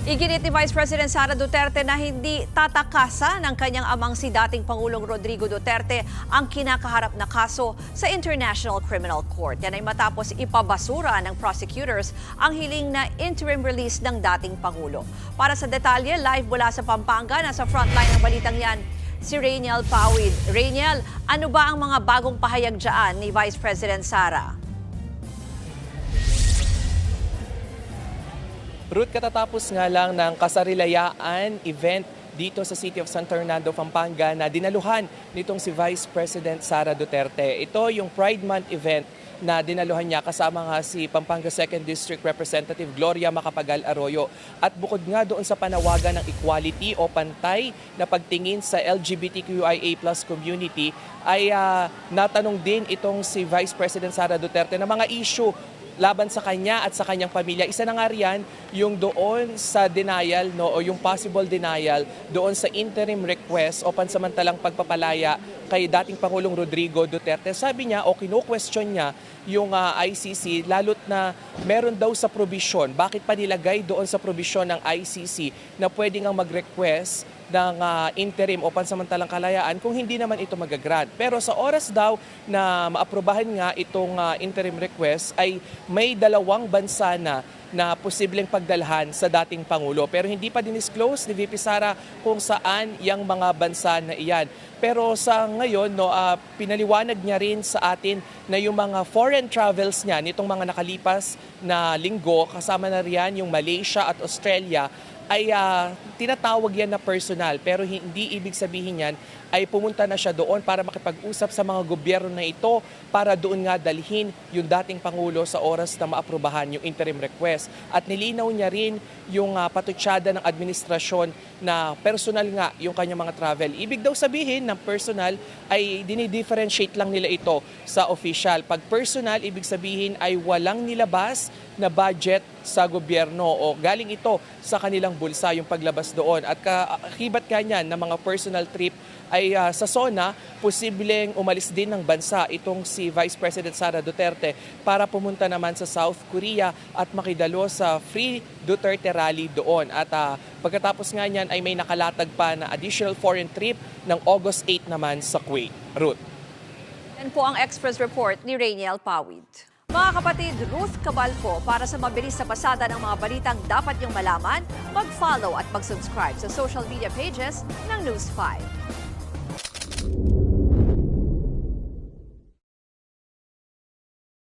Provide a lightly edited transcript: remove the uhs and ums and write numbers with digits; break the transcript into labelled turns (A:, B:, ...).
A: Iginit ni Vice President Sara Duterte na hindi tatakasan ng kanyang amang si dating Pangulong Rodrigo Duterte ang kinakaharap na kaso sa International Criminal Court. Yan ay matapos ipabasura ng prosecutors ang hiling na interim release ng dating Pangulo. Para sa detalye, live mula sa Pampanga, nasa frontline ng balitang yan, si Rainiel Pawid. Rainiel, ano ba ang mga bagong pahayag dyan ni Vice President Sara?
B: Ruth, katatapos nga lang ng kasarilayaan event dito sa City of San Fernando, Pampanga na dinaluhan nitong si Vice President Sara Duterte. Ito yung Pride Month event na dinaluhan niya kasama nga si Pampanga 2nd District Representative Gloria Macapagal Arroyo. At bukod nga doon sa panawagan ng equality o pantay na pagtingin sa LGBTQIA+ community ay natanong din itong si Vice President Sara Duterte na mga issue laban sa kanya at sa kanyang pamilya. Isa na nga riyan yung doon sa denial, o yung possible denial doon sa interim request o pansamantalang pagpapalaya kay dating Pangulong Rodrigo Duterte. Sabi niya o kino-question niya yung ICC lalo't na meron daw sa probisyon. Bakit pa nilagay doon sa probisyon ng ICC na pwede ngang mag-request ng interim o pansamantalang kalayaan kung hindi naman ito magagrant. Pero sa oras daw na maaprubahan nga itong interim request ay may dalawang bansa na posibleng pagdalhan sa dating Pangulo. Pero hindi pa dinisclose ni VP Sara kung saan yung mga bansa na iyan. Pero sa ngayon, pinaliwanag niya rin sa atin na yung mga foreign travels niya nitong mga nakalipas na linggo, kasama na riyan yung Malaysia at Australia, ay tinatawag yan na personal, pero hindi ibig sabihin yan ay pumunta na siya doon para makipag-usap sa mga gobyerno na ito para doon nga dalhin yung dating Pangulo sa oras na maaprubahan yung interim request. At nilinaw niya rin yung patutsada ng administrasyon na personal nga yung kanyang mga travel. Ibig daw sabihin ng personal ay dinidifferentiate lang nila ito sa official. Pag personal, ibig sabihin ay walang nilabas na budget sa gobyerno o galing ito sa kanilang bulsa yung paglabas doon. At kakibat kanyan ng mga personal trip ay sa SONA, posibleng umalis din ng bansa itong si Vice President Sara Duterte para pumunta naman sa South Korea at makidalo sa Free Duterte Rally doon. At pagkatapos nga niyan ay may nakalatag pa na additional foreign trip ng August 8 naman sa Kuwait. Ruth.
A: Yan po ang Express Report ni Rainiel Pawid. Mga kapatid, Ruth Cabalpo, para sa mabilis na pasada ng mga balitang dapat niyong malaman, mag-follow at mag-subscribe sa social media pages ng News 5.